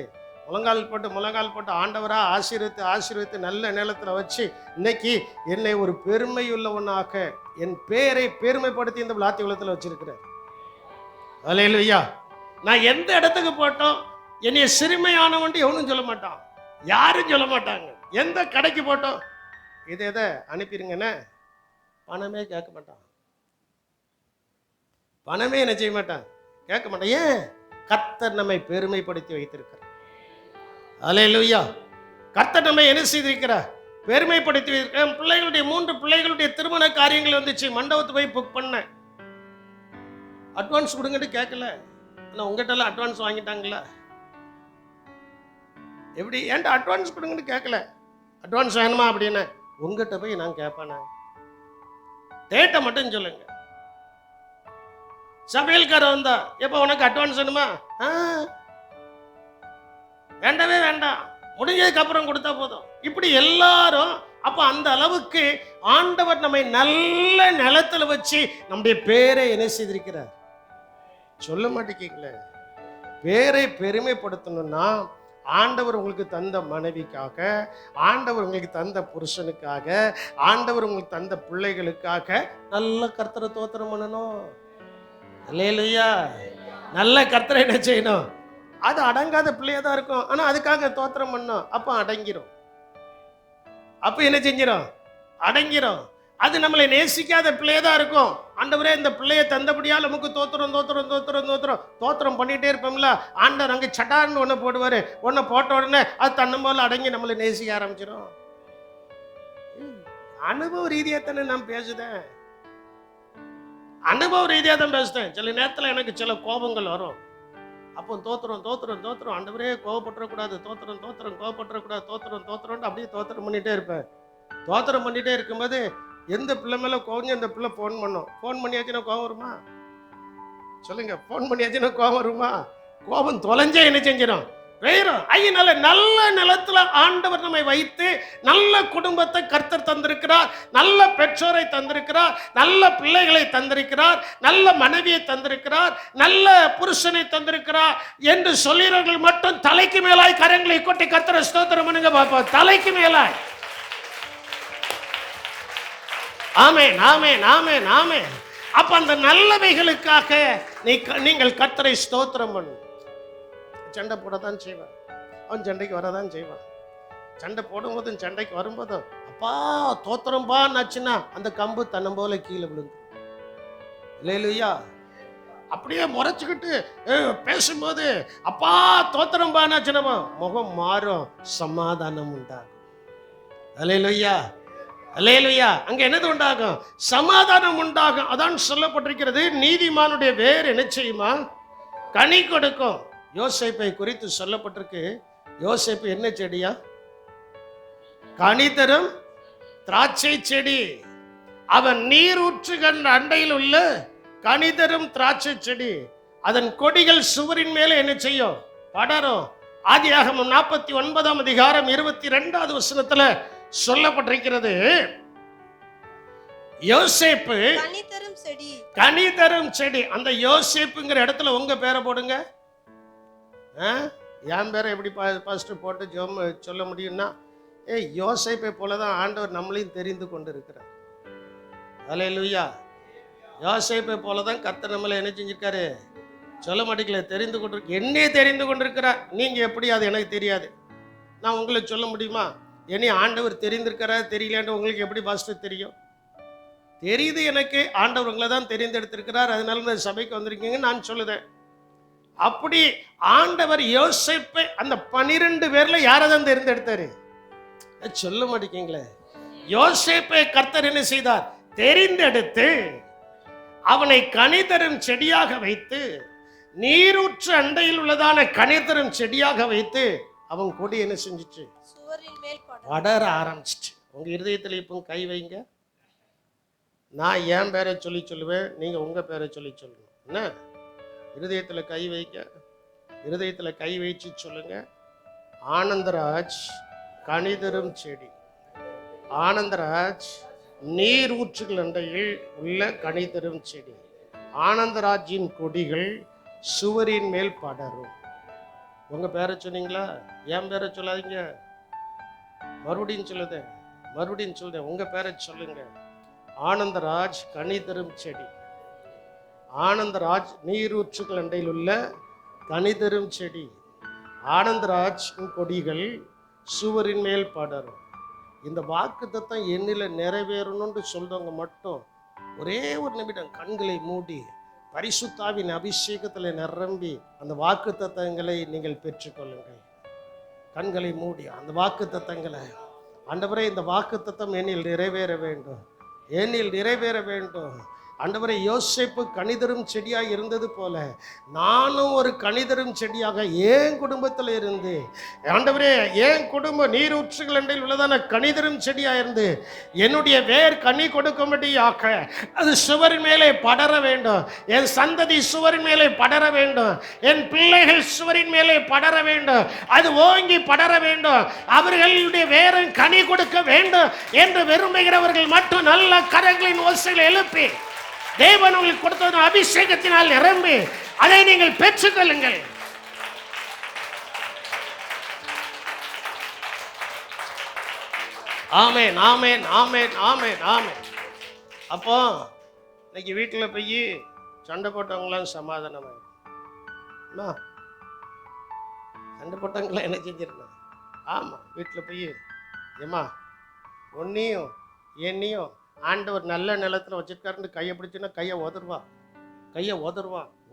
முழங்கால் போட்டு ஆண்டவரா ஆசீர்வதித்து நல்ல நிலத்துல வச்சு இன்னைக்கு என்னை ஒரு பெருமையுள்ளவனாக, என் பேரை பெருமைப்படுத்தி இந்த விளாத்தி உலகத்தில் வச்சிருக்கிறேன். அல்லேலூயா. நான் எந்த இடத்துக்கு போட்டோம் என்னைய சிறுமையானவன்ட்டு எவனும் சொல்ல மாட்டான், யாரும் சொல்ல மாட்டாங்க. எந்த கடைக்கு போட்டோம் இதை எதை அனுப்பிடுங்கன்னு பணமே கேட்க மாட்டான். பணமே என்ன செய்ய மாட்டான்? கேட்க மாட்டான். ஏன்? கர்த்தர் நம்மை பெருமைப்படுத்தி வைத்திருக்கிறார். அல்லேலூயா. கர்த்தர் நம்மை என்ன செய்திருக்கிறார்? பெருமைப்படுத்தி வைத்திருக்கிறார். பிள்ளைகளுடைய 3 பிள்ளைகளுடைய திருமண காரியங்கள் வந்துச்சு. மண்டபத்தை போய் புக் பண்ணேன். அட்வான்ஸ் கொடுங்கன்னு கேட்கல. ஆனால் உங்ககிட்ட எல்லாம் அட்வான்ஸ் வாங்கிட்டாங்களா? எப்படி? ஏன்டா அட்வான்ஸ் கொடுங்கன்னு கேட்கல. அட்வான்ஸ் வேணுமா அப்படின்னு உங்ககிட்ட போய் நான் கேட்பேன். டேட்டை மட்டும் சொல்லுங்க. சமையல்கார வந்தா எப்ப உனக்கு அட்வான்ஸ் வேணுமா? வேண்டவே வேண்டாம், முடிஞ்சதுக்கு அப்புறம் கொடுத்தா போதும். இப்படி எல்லாரும் அப்ப அந்த அளவுக்கு ஆண்டவர் நம்மை நல்ல நிலத்துல வச்சு நம்முடைய பேரை என்ன செய்திருக்கிறார்? சொல்ல மாட்டேங்கீங்களே. பேரை பெருமைப்படுத்தணும்னா ஆண்டவர் உங்களுக்கு தந்த மனைவிக்காக, ஆண்டவர் உங்களுக்கு தந்த புருஷனுக்காக, ஆண்டவர் உங்களுக்கு தந்த பிள்ளைகளுக்காக நல்ல கர்த்தரை தோத்திரம் பண்ணணும். அல்லேலூயா. நல்ல கர்த்தரை என்ன செய்யணும்? அது அடங்காத பிள்ளையா தான் இருக்கும், ஆனா அதுக்காக தோத்திரம் பண்ணணும். அப்ப அடங்கிரும். அப்ப என்ன செஞ்சிடும்? அடங்கிரும். அது நம்மளை நேசிக்காத பிள்ளையா தான் இருக்கும். ஆண்டவரே இந்த பிள்ளைய தந்தபடியால் நமக்கு தோத்திரம் பண்ணிட்டே இருப்போம்ல. ஆண்டவர் அங்கே சட்டார்னு ஒன்று போடுவாரு. ஒன்று போட்ட உடனே அது தன்னும் போல அடங்கி நம்மளை நேசிக்க ஆரம்பிச்சிடும். அனுபவ ரீதியா தானே நான் பேசுதேன். அனுபவ ரீதியா தான் பேசுறேன். சில நேரத்தில் எனக்கு சில கோபங்கள் வரும். அப்போ தோத்திரம் ஆண்டவரே கோவப்பட்டுறக்கூடாது, கோவப்பட்டுறக்கூடாது, அப்படியே தோத்திரம் பண்ணிட்டே இருப்பேன். தோத்திரம் பண்ணிட்டே இருக்கும்போது எந்த பிள்ளை மேல கோவம், அந்த பிள்ளை ஃபோன் பண்ணியாச்சுன்னா கோவம் வருமா? சொல்லுங்க. ஃபோன் பண்ணியாச்சுன்னா கோவம் வருமா? கோபம் தொலைஞ்சே என்ன செஞ்சிடும்? வேறும். ஐயனால நல்ல நிலத்துல ஆண்டவர் நம்மை வைத்து நல்ல குடும்பத்தை கர்த்தர் தந்திருக்கிறார், நல்ல பெற்றோரை தந்திருக்கிறார், நல்ல பிள்ளைகளை தந்திருக்கிறார், நல்ல மனைவியை தந்திருக்கிறார், நல்ல புருஷனை தந்திருக்கிறார் என்று சொல்லியவர்கள் மட்டும் தலைக்கு மேலாய் கரங்களை கொட்டி கர்த்தரை ஸ்தோத்திரம் பண்ணுங்க பாப்போம். தலைக்கு மேலாய். ஆமென், ஆமென், ஆமென், ஆமென். அப்ப அந்த நல்லவைகளுக்காக நீங்கள் கர்த்தரை ஸ்தோத்திரம் பண்ணு. சண்டை போடத்தான் செய்வான், அவன் சண்டைக்கு வரதான் செய்வான். சண்டை போடும்போதும் சண்டைக்கு வரும்போதும் அப்பா தோத்திரம்பா நாச்சுன்னா அந்த கம்பு தன்னம் போல கீழே விழுந்து. இல்லையா? அப்படியே முறைச்சுக்கிட்டு பேசும்போது அப்பா தோத்திரம்பா நாச்சுனமா முகம் மாறும், சமாதானம் உண்டாகும். அல்லேலூயா, அல்லேலூயா. அங்க என்னது உண்டாகும்? சமாதானம் உண்டாகும். அதான் சொல்லப்பட்டிருக்கிறது, நீதிமானுடைய வேர் என்ன செய்யுமா? கனி கொடுக்கும். யோசேப்பை குறித்து சொல்லப்பட்டிருக்கு, யோசேப்பு என்ன செடியா? கனி தரும் திராட்சை செடி. அவன் நீரூற்றுகின்ற அண்டையில் உள்ள கனி தரும் திராட்சை செடி. அதன் கொடிகள் சுவரின் மேலே என்ன செய்யும்? படரும். ஆதியாகமம் 49ஆம் அதிகாரம் 22வது வசனத்துல சொல்லப்பட்டிருக்கிறது, யோசேப்பு கனி தரும் செடி. அந்த யோசேப்புங்கிற இடத்துல உங்க பேரை போடுங்க. என் பேரை எப்படி ஃபர்ஸ்ட் போட்டு ஜோம் சொல்ல முடியும்னா, யோசேப்பை போலதான் ஆண்டவர் நம்மளையும் தெரிந்து கொண்டு இருக்கிறார். அல்லேலூயா. யோசேப்பை போலதான் கர்த்தர் நம்மளை என்ன செஞ்சிருக்காரு? சொல்ல மாட்டேங்கல, தெரிந்து கொண்டு என்னையே தெரிந்து கொண்டிருக்கிறார். நீங்க எப்படி? அது எனக்கு தெரியாது. நான் உங்களுக்கு சொல்ல முடியுமா? என்னை ஆண்டவர் தெரிந்திருக்கிறார் தெரியலன்னு உங்களுக்கு எப்படி ஃபர்ஸ்ட் தெரியும்? தெரியுது எனக்கு. ஆண்டவர் உங்களை தான் தெரிந்தெடுத்திருக்கிறார், அதனால இந்த சபைக்கு வந்திருக்கீங்க நான் சொல்லுதேன். அப்படி ஆண்டவர் யோசேப்பை அந்த 12 பேர்ல யாரை தான் தெரிந்தெடுத்தாரு? சொல்ல மாட்டேங்களே. யோசேப்பை கர்த்தர் என்ன செய்தார்? தெரிந்தெடுத்து அவனை கனிதரும் செடியாக வைத்து, நீரூற்று அண்டையில் உள்ளதான கனிதரும் செடியாக வைத்து, அவன் கொடி என்ன செஞ்சிச்சு? வளர ஆரம்பிச்சிச்சு. உங்க இருதயத்தில் இப்போ கை வைங்க. நான் என் பேரை சொல்லி சொல்லுவேன், நீங்க உங்க பேரை சொல்லி சொல்லணும். என்ன? இருதயத்துல கை வைக்க, இருதயத்துல கை வச்சு சொல்லுங்க, ஆனந்தராஜ் கனிதரும் செடி. ஆனந்தராஜ் நீர் ஊற்றுகள் அண்டையில் உள்ள கனிதரும் செடி. ஆனந்தராஜின் கொடிகள் சுவரின் மேல் படரும். உங்க பேரை சொன்னீங்களா? என் பேரை சொல்லாதீங்க, மறுபடியும் சொல்லுதேன். உங்க பேரை சொல்லுங்க. ஆனந்தராஜ் கனிதரும் செடி. ஆனந்தராஜ் நீரூற்றுகள் அண்டையில் உள்ள கனிதரும் செடி. ஆனந்தராஜ் கொடிகள் சுவரின் மேல் படரும். இந்த வாக்குத்தத்தம் என்னில நிறைவேறணும்னு சொல்றவங்க மட்டும் ஒரே ஒரு நிமிடம் கண்களை மூடி பரிசுத்தாவின் அபிஷேகத்தில் நிரம்பி அந்த வாக்குத்தத்தங்களை நீங்கள் பெற்றுக்கொள்ளுங்கள். கண்களை மூடி அந்த வாக்குத்தத்தங்களை, ஆண்டவரே இந்த வாக்குத்தத்தம் என்னில் நிறைவேற வேண்டும், என்னில் நிறைவேற வேண்டும். ஆண்டவரே, யோசேப்பு கனிதரும் செடியாக இருந்தது போல நானும் ஒரு கனிதரும் செடியாக என் குடும்பத்தில் இருந்து, ஆண்டவரே என் குடும்ப நீரூற்றுகள் அண்டையில் உள்ளதான கனிதரும் செடியாக இருந்து என்னுடைய வேர் கனி கொடுக்கும்படியாக அது சுவரின் மேலே படர வேண்டும். என் சந்ததி சுவரின் மேலே படர வேண்டும். என் பிள்ளைகள் சுவரின் மேலே படர வேண்டும். அது ஓங்கி படர வேண்டும். அவர்களுடைய வேரும் கனி கொடுக்க வேண்டும் என்று விரும்புகிறவர்கள் மட்டும் நல்ல கரங்களின் ஓசைகளை எழுப்பி தேவன் உங்களுக்கு கொடுத்த அபிஷேகத்தினால் நிரம்பி அதை நீங்கள் பெற்றுக்கொள்ளுங்கள். ஆமென், ஆமென், ஆமென், ஆமென், ஆமென். அப்போ இன்னைக்கு வீட்டில் போய் சண்டை போட்டவங்களாம் சமாதானமாயிடும். சண்டை போட்டவங்களாம் என்ன செஞ்சிருந்தோம்? ஆமாம், வீட்டில் போய் ஏம்மா ஒன்னையும் என்னையும் ஆண்டவர் நல்ல நிலத்தில் வச்சிருக்காருன்னு கையை பிடிச்சுன்னா கையை உதருவான்.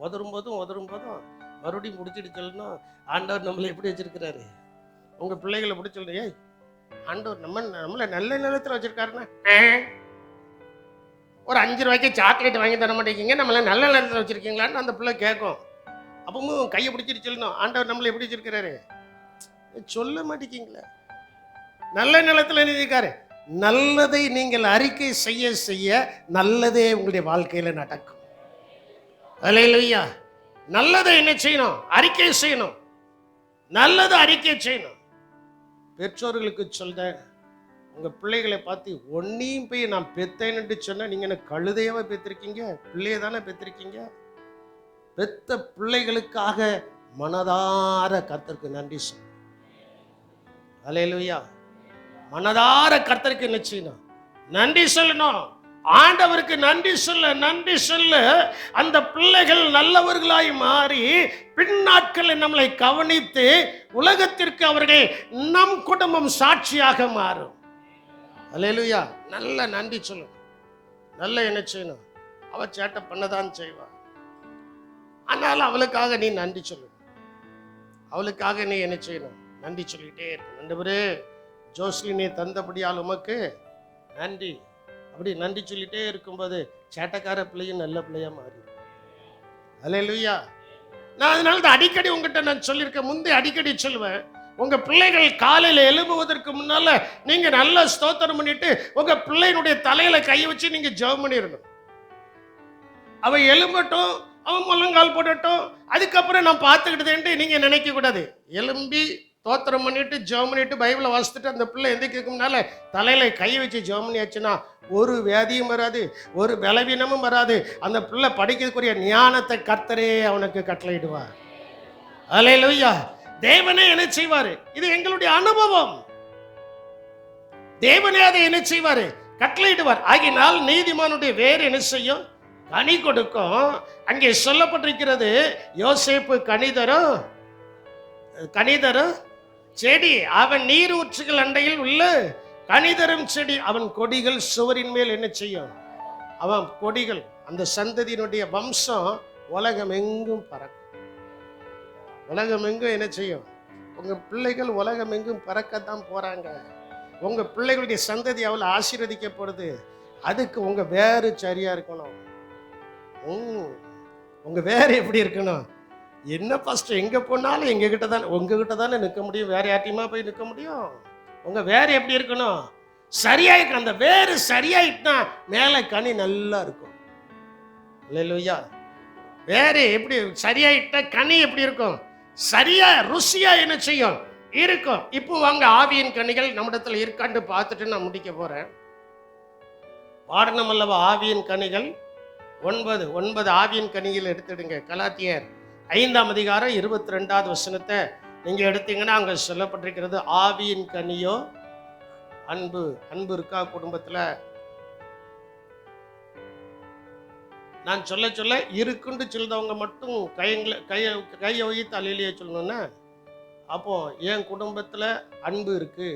உதரும் போதும் மறுபடியும் முடிச்சுட்டு சொல்லணும், ஆண்டவர் நம்மளை எப்படி வச்சிருக்கிறாரு. உங்கள் பிள்ளைகளை பிடிச்சி சொல்லணும், ஏய் ஆண்டவர் நம்மளை நல்ல நிலத்தில் வச்சிருக்காருன்னா ஒரு 5 ரூபாய்க்கு சாக்லேட் வாங்கி தர மாட்டேங்கிங்க, நம்மளை நல்ல நிலத்தில் வச்சிருக்கீங்களான்னு அந்த பிள்ளை கேட்கும். அப்பவும் கையை பிடிச்சிட்டு சொல்லணும், ஆண்டவர் நம்மளை எப்படி வச்சிருக்கிறாரு. சொல்ல மாட்டேங்கிங்களே. நல்ல நிலத்தில் இருக்காரு. நல்லதை நீங்கள் அறிக்கை செய்ய செய்ய நல்லதே உங்களுடைய வாழ்க்கையில நடக்கும். அல்லேலூயா. நல்லதை என்ன செய்யணும்? அறிக்கை செய்யணும். நல்லதை அறிக்கை செய்யணும். பெற்றோர்களுக்கு சொல்றேன், உங்க பிள்ளைகளை பார்த்து ஒன்னையும் போய் நான் பெத்தேன்னு சொன்னா நீங்க என்ன கழுதையாவே பெற்றிருக்கீங்க? பிள்ளைய தானே பெற்றிருக்கீங்க. பெத்த பிள்ளைகளுக்காக மனதார கர்த்தருக்கு நன்றி சொல்லுங்க. அல்லேலூயா. மனதார கர்த்தருக்கு என்ன செய்யணும்? நன்றி சொல்லணும். ஆண்டவருக்கு நன்றி சொல்ல நன்றி சொல்ல அந்த பிள்ளைகள் நல்லவர்களாய் மாறி பின்னாட்களில் நம்மளை கவனித்து உலகத்திற்கு அவர்கள் நம் குடும்பம் சாட்சியாக மாறும். அல்லேலூயா. நல்ல நன்றி சொல்லணும். நல்ல என்ன செய்யணும்? அவ சேட்டை பண்ணதான் செய்வா, ஆனாலும் அவளுக்காக நீ நன்றி சொல்லணும். அவளுக்காக நீ என்ன செய்யணும்? நன்றி சொல்லிட்டே இருக்கணும். ஆண்டவரே, ஜோஸ்லினை தந்தபடியால் உமக்கு நன்றி. அப்படி நன்றி சொல்லிட்டே இருக்கும்போது சேட்டக்கார பிள்ளையும் நல்ல பிள்ளையா மாறி. அல்லேலூயா. நான் அதனால தான் அடிக்கடி உங்ககிட்ட நான் சொல்லியிருக்கேன், முந்தைய அடிக்கடி சொல்லுவேன், உங்க பிள்ளைகள் காலையில் எழும்புவதற்கு முன்னால நீங்க நல்ல ஸ்தோத்திரம் பண்ணிட்டு உங்க பிள்ளையினுடைய தலையில கை வச்சு நீங்க ஜெபம் பண்ணிடணும். அவ எழும்பட்டும், அவன் முழங்கால் போடட்டும், அதுக்கப்புறம் நான் பார்த்துக்கிட்டதுன்ட்டு நீங்க நினைக்க கூடாது. எழும்பி தோத்திரம் பண்ணிட்டு ஜெபம் பண்ணிட்டு பைபிளை வாசித்துட்டு அந்த பிள்ளை எந்திரிக்கிறதுக்கு முன்னால தலையில கை வச்சு ஜெபம் பண்ணியாச்சுன்னா ஒரு வியாதியும் வராது, ஒரு பலவீனமும் வராது. அந்த பிள்ளை படிக்கிறதுக்குரிய ஞானத்தை கர்த்தரே அவனுக்கு கட்டளையிடுவார். அல்லேலூயா. தேவனே என்ன செய்வாரு? இது எங்களுடைய அனுபவம். தேவனே அதை என்ன செய்வாரு? கட்டளையிடுவார். ஆகினால் நீதிமானுடைய வேறு என்ன செய்யும்? கனி கொடுக்கும். அங்கே சொல்லப்பட்டிருக்கிறது, யோசேப்பு கனிதரும் செடி, அவன் நீர் ஊற்றுகள் அண்டையில் உள்ள கனிதரும் செடி, அவன் கொடிகள் சுவரின் மேல் என்ன செய்யும்? அவன் கொடிகள், அந்த சந்ததியினுடைய வம்சம் உலகம் எங்கும் பறக்கும். உலகம் எங்கும் என்ன செய்யும்? உங்க பிள்ளைகள் உலகம் எங்கும் பறக்கத்தான் போறாங்க. உங்க பிள்ளைகளுடைய சந்ததி அவ்வளவு ஆசீர்வதிக்கப்படுது. அதுக்கு உங்க வேறு சரியா இருக்கணும். உங்க வேறு எப்படி இருக்கணும்? என்ன ஃபர்ஸ்ட் எங்க போனாலும் எங்ககிட்ட தான், உங்ககிட்ட தானே நிற்க முடியும், வேற யார்ட்டையுமா போய் நிற்க முடியும்? உங்க வேறு எப்படி இருக்கணும்? சரியா இருக்கு. அந்த வேறு சரியாயிட்டுனா மேலே கனி நல்லா இருக்கும். அல்லேலூயா. வேறு எப்படி சரியாயிட்டா கனி எப்படி இருக்கும்? சரியா ருசியா என்ன செய்யும்? இருக்கும். இப்போ வாங்க, ஆவியின் கனிகள் நம்மிடத்துல இருக்கான்னு பார்த்துட்டு நான் முடிக்க போறேன். பாடணும் அல்லவா ஆவியின் கனிகள்? 9 ஆவியின் கனிகள் எடுத்துடுங்க. கலாத்தியர் 5ஆம் அதிகாரம் 22வது வசனத்தை நீங்க எடுத்தீங்கன்னா அங்க சொல்லப்பட்டிருக்கிறது, ஆவியின் கனியோ அன்பு. அன்பு இருக்கா குடும்பத்துல? நான் சொல்ல இருக்குன்னு சொல்றவங்க மட்டும் கையை வைத்து அலையிலேயே சொல்லணும்னா, அப்போ என் குடும்பத்துல அன்பு இருக்கு.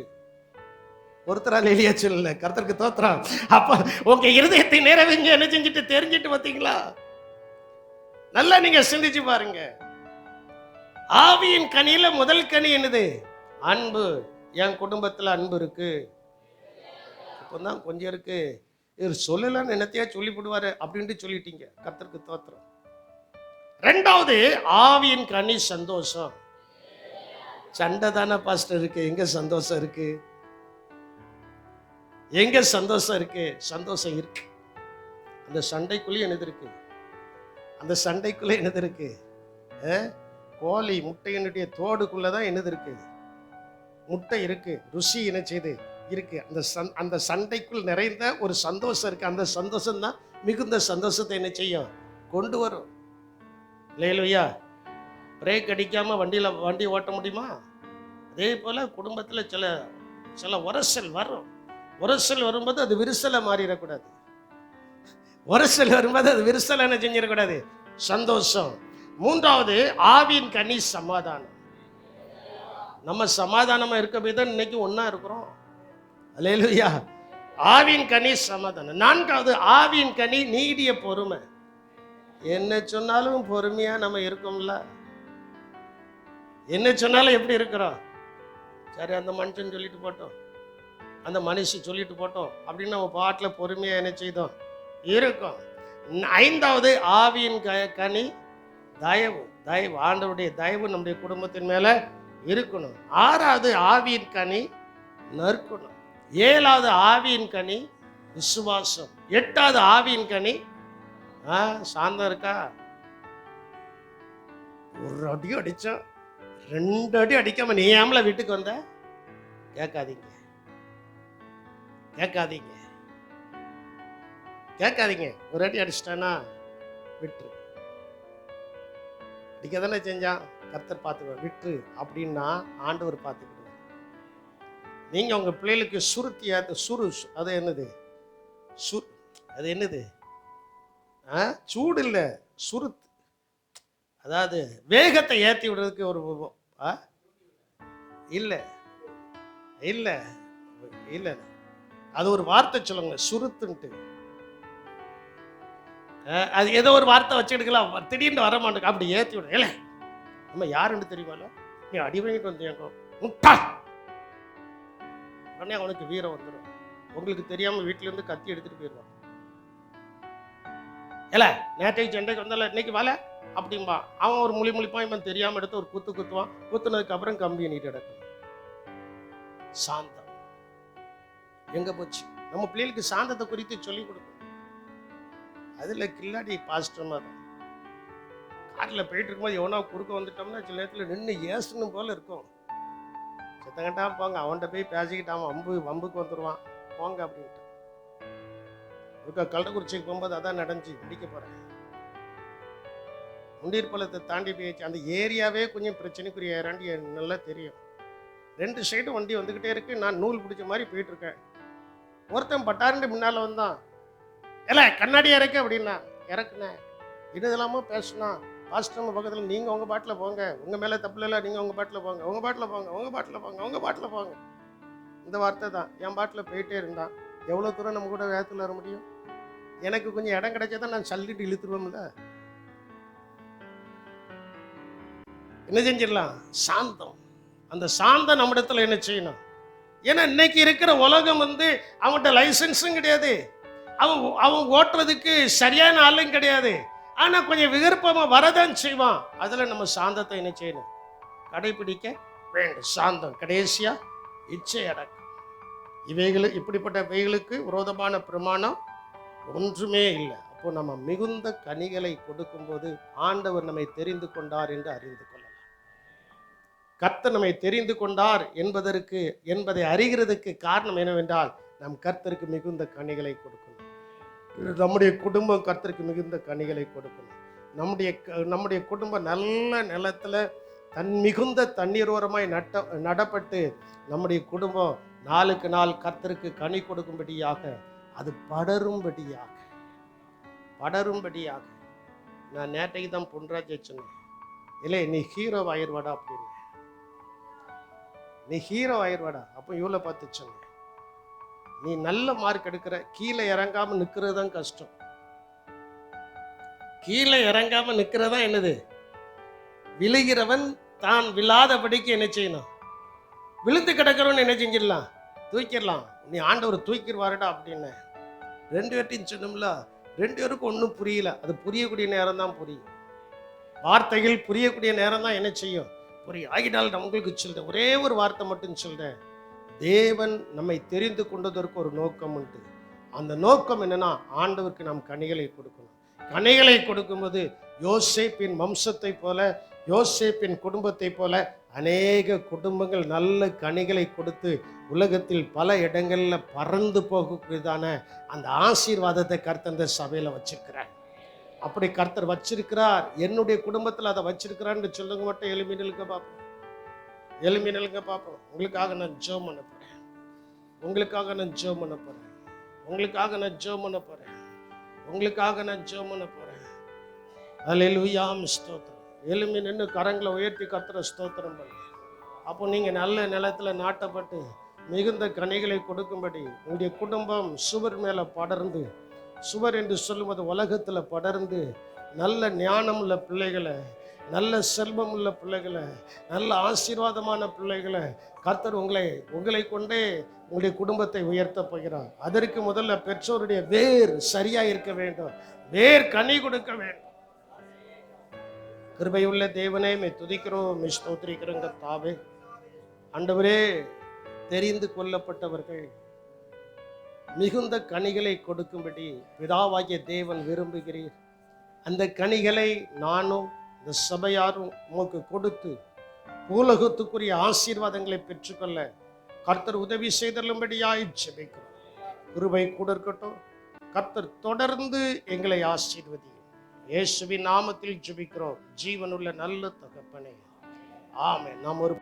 ஒருத்தர் அலையிலேயே சொல்லல, கர்த்தருக்கு தோத்திரம். அப்ப உங்க இருதயத்தை நேரவங்க என்ன செஞ்சுட்டு தெரிஞ்சிட்டு பார்த்தீங்களா? நல்லா நீங்க சிந்திச்சு பாருங்க. ஆவியின் கனியில முதல் கனி என்னது? அன்பு. என் குடும்பத்துல அன்பு இருக்கு. இப்பதான் கொஞ்சம் இருக்கு, இவர் சொல்லலன்னு என்னத்தையா சொல்லிவிடுவாரு அப்படின்ட்டு சொல்லிட்டீங்க. கர்த்தருக்கு தோத்திரம். 2வது ஆவியின் கனி சந்தோஷம். சண்டை தானே பாஸ்டர் இருக்கு, எங்க சந்தோஷம் இருக்கு? எங்க சந்தோஷம் இருக்கு? சந்தோஷம் இருக்கு. அந்த சண்டைக்குள்ளே என்னது இருக்கு? அந்த சண்டைக்குள்ளே என்னது இருக்கு? கோழி முட்டையினுடைய தோடுக்குள்ளதான் என்னது இருக்கு? முட்டை இருக்கு. ருசி என்ன செய்து இருக்கு? அந்த சண்டைக்குள் நிறைந்த ஒரு சந்தோஷம் இருக்கு. அந்த சந்தோஷம் தான் மிகுந்த சந்தோஷத்தை என்ன செய்யும்? கொண்டு வரும். இல்லையா? பிரேக் அடிக்காம வண்டி ஓட்ட முடியுமா? அதே போல குடும்பத்துல சில உரசல் வரும். உரசல் வரும்போது அது விரிசலை மாறிடக்கூடாது. உரசல் வரும்போது அது விரிசலை என்ன செஞ்சிடக்கூடாது? சந்தோஷம். 3வது ஆவியின் கனி சமாதானம். நம்ம சமாதானமா இருக்க போய் தான் இன்னைக்கு ஒன்னா இருக்கிறோம். அல்லேலூயா. ஆவியின் கனி சமாதானம். 4வது ஆவியின் கனி நீடிய பொறுமை. என்ன சொன்னாலும் பொறுமையா நம்ம இருக்கோம்ல. என்ன சொன்னாலும் எப்படி இருக்கிறோம்? சரி, அந்த மனுஷன் சொல்லிட்டு போட்டோம், அந்த மனுஷி சொல்லிட்டு போட்டோம் அப்படின்னு நம்ம பாட்டில் பொறுமையா என்ன செய்தோம்? இருக்கும். 5வது ஆவியின் கனி தயவு. ஆண்டவருடைய தயவு நம்முடைய குடும்பத்தின் மேல இருக்கணும். 6வது ஆவியின் கனி நற்குணம். 7வது ஆவியின் கனி விசுவாசம். 8வது ஆவியின் கனி சாந்தம் இருக்கா? ஒரு அடி அடிச்சோம், 2 அடி அடிக்காம நீ ஏமல வீட்டுக்கு வந்த? கேட்காதீங்க. ஒரு அடி அடிச்சிட்டானா விட்டுரு. அடிக்க தானே செஞ்சான், கர்த்தர் பார்த்துக்குவார். விட்டுரு அப்படின்னா ஆண்டவர் பார்த்துக்கிடுவார். நீங்க உங்க பிள்ளைகளுக்கு சுருத்தி அது என்னது? அது என்னது? சூடு இல்லை, சுருத்து. அதாவது வேகத்தை ஏற்றி விடுறதுக்கு ஒரு இல்லை இல்லை இல்லை, அது ஒரு வார்த்தை சொல்லுங்க, சுருத்துன்ட்டு. அது ஏதோ ஒரு வார்த்தை வச்சுக்கிட்டுக்கலாம், திடீர்னு வர மாட்டேங்க, அப்படி ஏற்றி விடு. இல்லை நம்ம யாருன்னு தெரியுமால, நீ அடி வாங்கிட்டு வந்தீங்க முட்டா, உடனே அவனுக்கு வீரம் வந்துடும். உங்களுக்கு தெரியாம வீட்டுல இருந்து கத்தி எடுத்துட்டு போயிடுவான். இல்ல நேற்றைக்கு சண்டைக்கு வந்தால இன்னைக்கு வாழ அப்படிம்பா. அவன் ஒரு முழிப்பான், இவன் தெரியாம எடுத்து ஒரு குத்துவான். குத்துனதுக்கு அப்புறம் கம்பி நீட்டு எடுக்கணும். சாந்தம் எங்க போச்சு? நம்ம பிள்ளைகளுக்கு சாந்தத்தை குறித்து சொல்லி கொடுக்கணும். அதுல கில்லாடி பாஸ்டர்மா தான். காட்டில் போயிட்டு இருக்கும்போது எவனா குறுக்க வந்துட்டோம்னா சில நேரத்தில் நின்று ஏசணும் போல இருக்கும். செத்தங்கட்டா போங்க, அவன்கிட்ட போய் பேசிக்கிட்டான், வம்புக்கு வந்துடுவான், போங்க அப்படின்ட்டு. கள்ளக்குறிச்சிக்கு போகும்போது அதான் நடந்துச்சு. பிடிக்க போறேன், முண்டீர் பள்ளத்தை தாண்டி போயிடுச்சு. அந்த ஏரியாவே கொஞ்சம் பிரச்சனைக்குரிய ஏராண்டி நல்லா தெரியும். 2 சைடும் வண்டி வந்துக்கிட்டே இருக்கு. நான் நூல் பிடிச்ச மாதிரி போயிட்டு இருக்கேன். ஒருத்தன் பட்டாருண்டு முன்னால வந்தான். இல்ல கண்ணாடி இறக்கு அப்படின்னா இறக்குனேன். இதெல்லாமோ பேசுனா பாஸ்டர் பக்கத்தில், நீங்கள் உங்கள் பாட்டில் போங்க, உங்கள் மேலே தப்பு இல்லை, நீங்கள் உங்கள் பாட்டில் போங்க, உங்கள் பாட்டில் போங்க, உங்கள் பாட்டில் போங்க, உங்கள் பாட்டில் போங்க. இந்த வார்த்தை தான். என் பாட்டில் போயிட்டே இருந்தான். எவ்வளோ தூரம் நம்ம கூட வேகத்தில் வர முடியும்? எனக்கு கொஞ்சம் இடம் கிடைச்சதான் நான் சல்லிட்டு இழுத்துருவோம்ல. என்ன செஞ்சிடலாம்? சாந்தம். அந்த சாந்தம் நம்ம இடத்துல என்ன செய்யணும்? ஏன்னா இன்னைக்கு இருக்கிற உலகம் அவன்கிட்ட லைசன்ஸும் கிடையாது, அவன் ஓட்டுறதுக்கு சரியான ஆளும் கிடையாது. ஆனா கொஞ்சம் விகற்பமா வரதான் செய்வான். அதுல நம்ம சாந்தத்தை என்ன செய்யணும்? கடைபிடிக்க வேண்டும். சாந்தம். கடைசியா இச்சை அடக்கம். இப்படிப்பட்ட இவைகளுக்கு விரோதமான பிரமாணம் ஒன்றுமே இல்லை. அப்போ நம்ம மிகுந்த கனிகளை கொடுக்கும்போது ஆண்டவர் நம்மை தெரிந்து கொண்டார் என்று அறிந்து கொள்ளலாம். கர்த்தர் நம்மை தெரிந்து கொண்டார் என்பதை அறிகிறதுக்கு காரணம் என்னவென்றால், நம் கர்த்தருக்கு மிகுந்த கனிகளை கொடுக்கணும். நம்முடைய குடும்பம் கர்த்தருக்கு மிகுந்த கனிகளை கொடுக்கணும். நம்முடைய குடும்பம் நல்ல நிலத்துல மிகுந்த தண்ணீரோரமாய் நடப்பட்டு நம்முடைய குடும்பம் நாளுக்கு நாள் கர்த்தருக்கு கனி கொடுக்கும்படியாக, அது படரும்படியாக. நான் நேற்றைக்கு தான் பொன்ராஜ் சொன்னேன், இல்லை நீ ஹீரோ ஆயிடுவாடா அப்படின்னு. நீ ஹீரோ ஆயிடுவாடா. அப்போ இவ்வளோ பார்த்து சொன்னேன், நீ நல்ல மார்க் எடுக்கிற, கீழே இறங்காம நிற்கிறது தான் கஷ்டம். கீழே இறங்காம நிற்கிறதா என்னது? விழுகிறவன் தான் விழாதபடிக்கு என்ன செய்யணும்? விழுந்து கிடக்கிறவன் என்ன செஞ்சிடலாம்? தூக்கிடலாம். நீ ஆண்டவர் தூக்கிடுவாருடா அப்படின்னு 2 பேர்ட்டையும் சொன்னோம்ல. 2 பேருக்கும் ஒன்றும் புரியல. அது புரியக்கூடிய நேரம் தான் புரியும். வார்த்தைகள் புரியக்கூடிய நேரம் தான் என்ன செய்யும்? புரியும். ஆகினால் நான் உங்களுக்கு சொல்றேன், ஒரே ஒரு வார்த்தை மட்டும் சொல்றேன். தேவன் நம்மை தெரிந்து கொண்டதற்கு ஒரு நோக்கம் உண்டு. அந்த நோக்கம் என்னன்னா, ஆண்டவருக்கு நாம் கனிகளை கொடுக்கணும். கனிகளை கொடுக்கும்போது யோசேப்பின் வம்சத்தை போல, யோசேப்பின் குடும்பத்தை போல அநேக குடும்பங்கள் நல்ல கனிகளை கொடுத்து உலகத்தில் பல இடங்கள்ல பறந்து போகக்கூடியதான அந்த ஆசீர்வாதத்தை கர்த்தர் இந்த சபையில வச்சிருக்கிறார். அப்படி கர்த்தர் வச்சிருக்கிறார். என்னுடைய குடும்பத்தில் அதை வச்சிருக்கிறான்னு சொல்லுங்க. மட்டும் எளிமையிலுங்க பார்ப்போம். உங்களுக்காக நான் ஜெபம் பண்ண போறேன். உங்களுக்காக நான் ஜெபம் பண்ண போறேன். அல்லேலூயா. ஸ்தோத்திரம். எலும்பி நின்று கரங்களை உயர்த்தி கர்த்தரை ஸ்தோத்திரம் பண்ணு. அப்போ நீங்க நல்ல நிலத்துல நாட்டப்பட்டு மிகுந்த கனிகளை கொடுக்கும்படி உங்களுடைய குடும்பம் சுவர் மேல படர்ந்து, சுவர் என்று சொல்லும்போது உலகத்துல படர்ந்து, நல்ல ஞானம் உள்ள பிள்ளைகளை, நல்ல செல்வம் உள்ள பிள்ளைகளை, நல்ல ஆசீர்வாதமான பிள்ளைகளை கர்த்தர் உங்களை கொண்டே உங்களுடைய குடும்பத்தை உயர்த்த போகிறார். அதற்கு முதல்ல பெற்றோருடைய வேர் சரியா இருக்க வேண்டும். வேர் கனி கொடுக்க வேண்டும். கிருபையுள்ள தேவனே, மே துதிக்கிறோம், மே ஸ்தோத்திரிக்கிறோம். கர்த்தாவே, ஆண்டவரே, தெரிந்து கொள்ளப்பட்டவர்கள் மிகுந்த கனிகளை கொடுக்கும்படி பிதாவாகிய தேவன் விரும்புகிறீர். அந்த கனிகளை நானும் இந்த சபையாரும் உமக்கு கொடுத்து உலகத்துக்குரிய ஆசீர்வாதங்களை பெற்றுக்கொள்ள கர்த்தர் உதவி செய்தல்லும்படியாய் ஜெபிக்கிறோம். கிருபை கூட இருக்கட்டும். கர்த்தர் தொடர்ந்து எங்களை ஆசீர்வதி. இயேசுவின் நாமத்தில் ஜெபிக்கிறோம், ஜீவனுள்ள நல்ல தகப்பனே, ஆமென். நாம் ஒரு